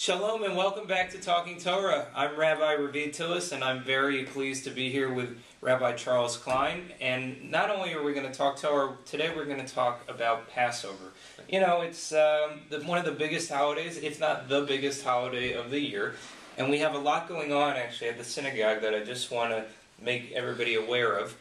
Shalom and welcome back to Talking Torah. I'm Rabbi Ravid Tillis and I'm very pleased to be here with Rabbi Charles Klein. And not only are we going to talk Torah, today we're going to talk about Passover. You know, it's one of the biggest holidays, if not the biggest holiday of the year. And we have a lot going on actually at the synagogue that I just want to make everybody aware of.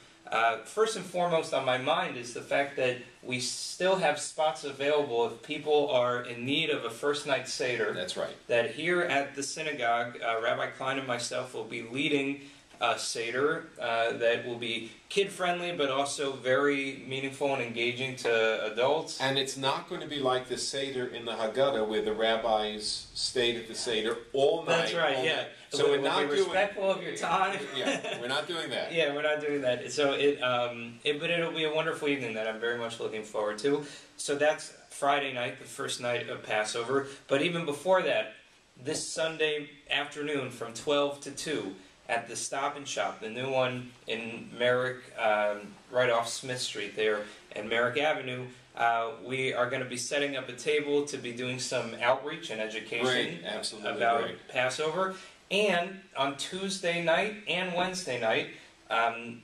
First and foremost on my mind is the fact that we still have spots available if people are in need of a first night Seder. That's right. That here at the synagogue, Rabbi Klein and myself will be leading a Seder that will be kid-friendly but also very meaningful and engaging to adults. And it's not going to be like the Seder in the Haggadah where the rabbis stayed at the Seder all night. That's right, yeah. So we're not respectful of your time. Yeah, we're not doing that. Yeah, we're not doing that. So but it'll be a wonderful evening that I'm very much looking forward to. So that's Friday night, the first night of Passover. But even before that, this Sunday afternoon from 12 to 2 at the Stop and Shop, the new one in Merrick, right off Smith Street there and Merrick Avenue, we are going to be setting up a table to be doing some outreach and education about Passover. And on Tuesday night and Wednesday night,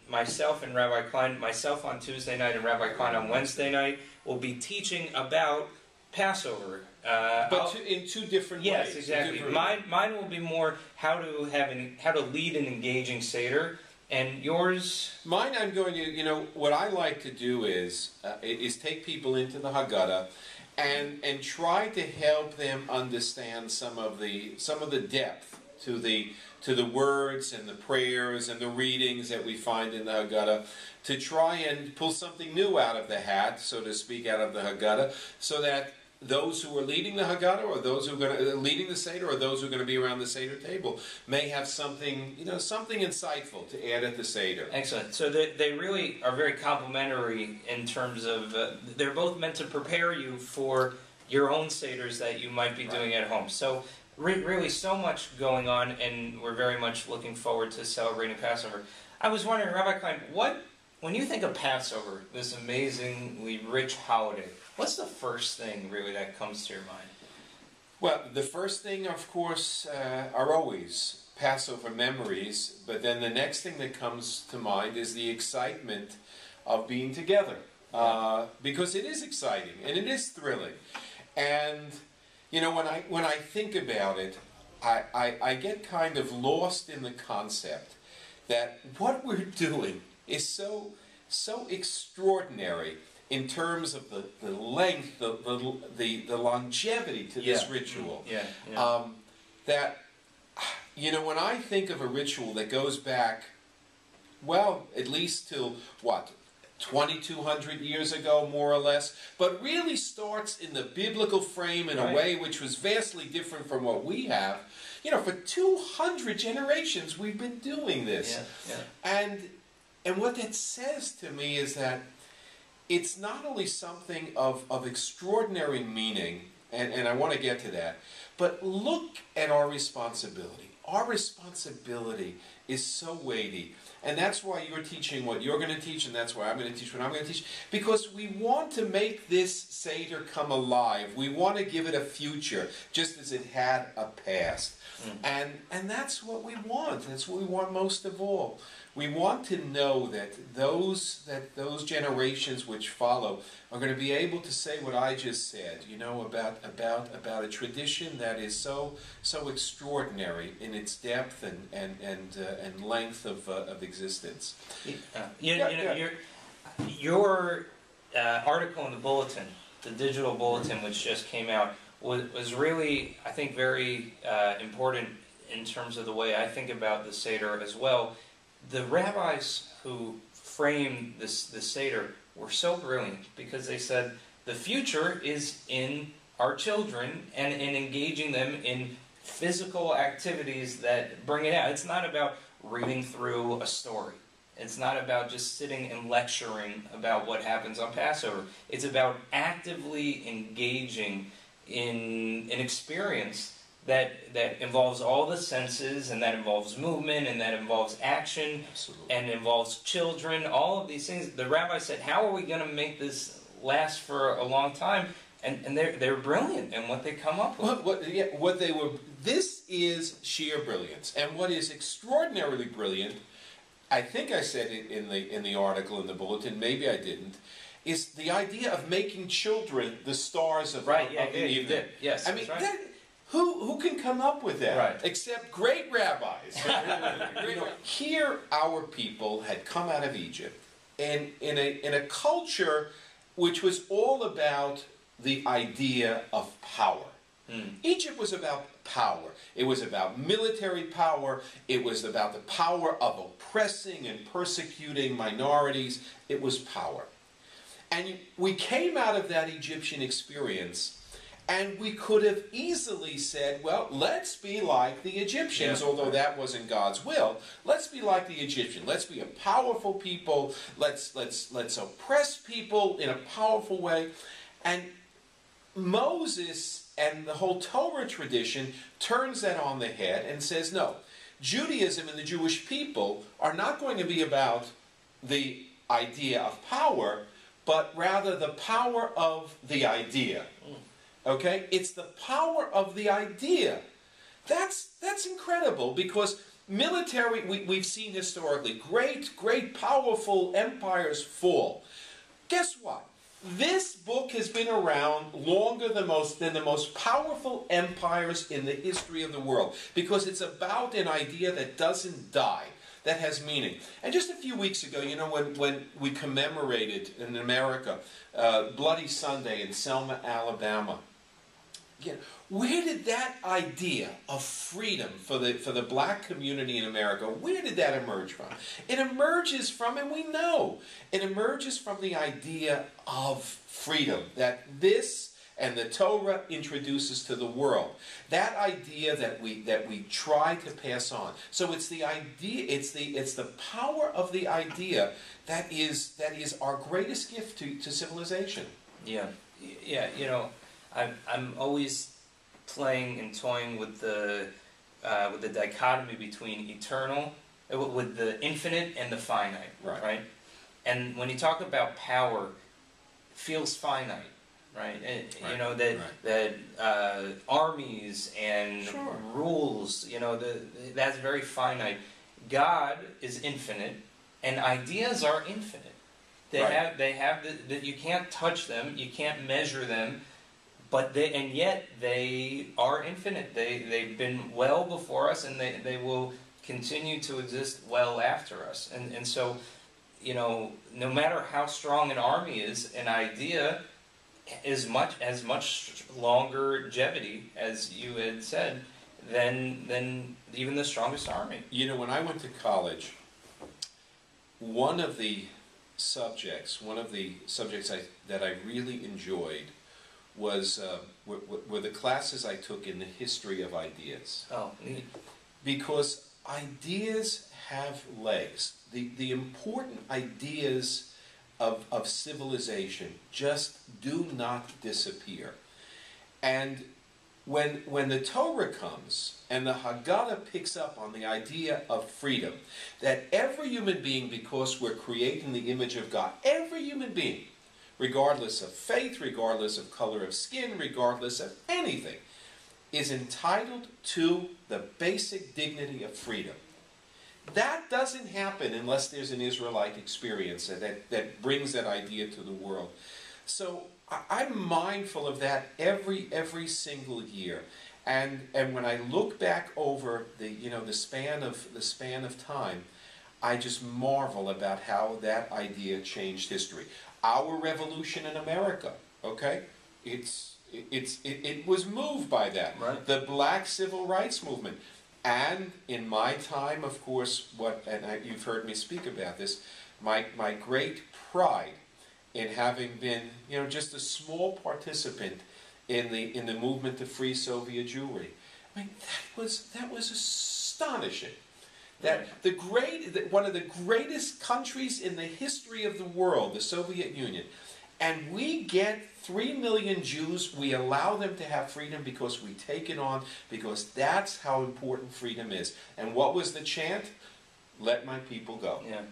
myself and Rabbi Klein, myself on Tuesday night and Rabbi Klein on Wednesday night, will be teaching about Passover. But in two different ways. Yes, exactly. Mine will be more how to lead an engaging Seder, and yours? Mine, I'm going to, what I like to do is take people into the Haggadah and try to help them understand some of the depth to the words and the prayers and the readings that we find in the Haggadah, to try and pull something new out of the hat, so to speak, out of the Haggadah, so that those who are leading the Haggadah, or those who are leading the Seder, or those who are going to be around the Seder table, may have something, something insightful to add at the Seder. Excellent. So they really are very complementary in terms of, they're both meant to prepare you for your own Seders that you might be doing at home. So really so much going on, and we're very much looking forward to celebrating Passover. I was wondering, Rabbi Klein, when you think of Passover, this amazingly rich holiday, what's the first thing really that comes to your mind? Well, the first thing, of course, are always Passover memories, but then the next thing that comes to mind is the excitement of being together, because it is exciting and it is thrilling. And when I think about it, I get kind of lost in the concept that what we're doing is so extraordinary in terms of the length, the longevity to this ritual. That, when I think of a ritual that goes back, well, at least till, 2,200 years ago, more or less, but really starts in the biblical frame in a way which was vastly different from what we have. For 200 generations we've been doing this. And what that says to me is that it's not only something of extraordinary meaning, and I want to get to that, but look at our responsibility. Our responsibility is so weighty. And that's why you're teaching what you're going to teach, and that's why I'm going to teach what I'm going to teach. Because we want to make this Seder come alive. We want to give it a future, just as it had a past. And that's what we want. That's what we want most of all. We want to know that those generations which follow are going to be able to say what I just said, about a tradition that is so extraordinary in its depth and length of existence. Your article in the bulletin, the digital bulletin which just came out, was really, I think, very important in terms of the way I think about the Seder as well. The rabbis who framed the Seder were so brilliant because they said the future is in our children and in engaging them in physical activities that bring it out. It's not about reading through a story. It's not about just sitting and lecturing about what happens on Passover. It's about actively engaging in an experience that involves all the senses, and that involves movement, and that involves action, and involves children, all of these things. The rabbi said, how are we going to make this last for a long time? and they're brilliant in what they come up with. This is sheer brilliance, and what is extraordinarily brilliant, I think I said it in the article in the bulletin, maybe I didn't, is the idea of making children the stars of, right, of yeah, the you evening. did. Yes, I mean, that's right. who can come up with that? Right. Except great rabbis. Here, our people had come out of Egypt, and in a culture which was all about the idea of power. Egypt was about power. It was about military power. It was about the power of oppressing and persecuting minorities. It was power. And we came out of that Egyptian experience, and we could have easily said, well, let's be like the Egyptians, although that wasn't God's will. Let's be like the Egyptians. Let's be a powerful people. Let's oppress people in a powerful way. And Moses and the whole Torah tradition turns that on the head and says, no, Judaism and the Jewish people are not going to be about the idea of power, but rather the power of the idea. Okay? It's the power of the idea. That's incredible, because military, we've seen historically, great, powerful empires fall. Guess what? This book has been around longer than the most powerful empires in the history of the world, because it's about an idea that doesn't die, that has meaning. And just a few weeks ago, you know, when we commemorated in America Bloody Sunday in Selma, Alabama, again, where did that idea of freedom for the black community in America, where did that emerge from? It emerges from, and we know, it emerges from the idea of freedom that this and the Torah introduces to the world. That idea that we try to pass on. So it's the idea, it's the power of the idea that is our greatest gift to civilization. Yeah, you know, I'm always playing and toying with the dichotomy between eternal, with the infinite and the finite, right? And when you talk about power, it feels finite, right? You know, that armies and rules, you know, that's very finite. God is infinite, and ideas are infinite. They have you can't touch them, you can't measure them. But yet they are infinite. They've been well before us, and they will continue to exist well after us. And so, you know, no matter how strong an army is, an idea is as much longer longevity, as you had said, than even the strongest army. You know, when I went to college, one of the subjects that I really enjoyed were the classes I took in the history of ideas. Oh, neat. Because ideas have legs. The important ideas of civilization just do not disappear. And when the Torah comes and the Haggadah picks up on the idea of freedom, that every human being, because we're created in the image of God, every human being, regardless of faith, regardless of color of skin, regardless of anything, is entitled to the basic dignity of freedom. That doesn't happen unless there's an Israelite experience that brings that idea to the world. So I'm mindful of that every single year. And when I look back over the span of time, I just marvel about how that idea changed history. Our revolution in America, okay? It was moved by that. Right. The black civil rights movement. And in my time, of course, you've heard me speak about this, my great pride in having been, just a small participant in the movement to free Soviet Jewry. I mean, that was astonishing. That one of the greatest countries in the history of the world, the Soviet Union, and we get 3 million Jews, we allow them to have freedom because we take it on, because that's how important freedom is. And what was the chant? Let my people go. Yeah.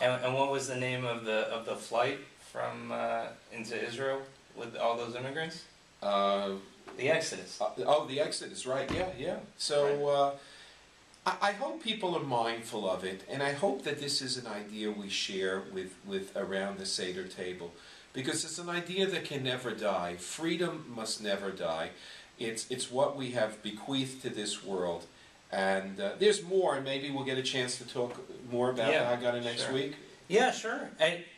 And what was the name of the flight from into Israel? with all those immigrants? Uh, The Exodus. the Exodus, right? Yeah, yeah. So I hope people are mindful of it, and I hope that this is an idea we share with around the Seder table, because it's an idea that can never die. Freedom must never die. It's what we have bequeathed to this world. And there's more, and maybe we'll get a chance to talk more about the Haggadah next week. Yeah, sure.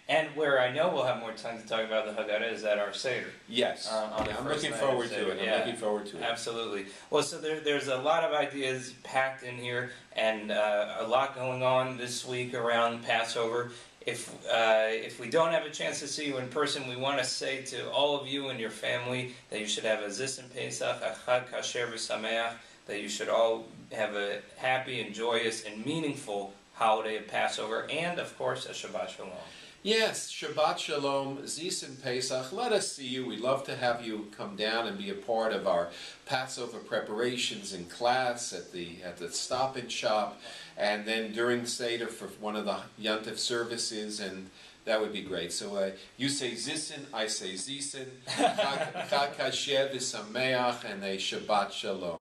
And where I know we'll have more time to talk about the Haggadah is at our Seder. Yes. I'm looking forward to it. I'm looking forward to it. Absolutely. Well, so there's a lot of ideas packed in here, and a lot going on this week around Passover. If we don't have a chance to see you in person, we want to say to all of you and your family that you should have a Zis Pesach, a Chag Kasher v'Sameach, that you should all have a happy and joyous and meaningful holiday of Passover, and of course a Shabbat Shalom. Yes, Shabbat Shalom, Zis and Pesach. Let us see you. We'd love to have you come down and be a part of our Passover preparations in class at the Stop and Shop, and then during Seder for one of the Yontif services, and that would be great. So you say Zisen, I say Zisen, Chag Kasher v'Sameach, and a Shabbat Shalom.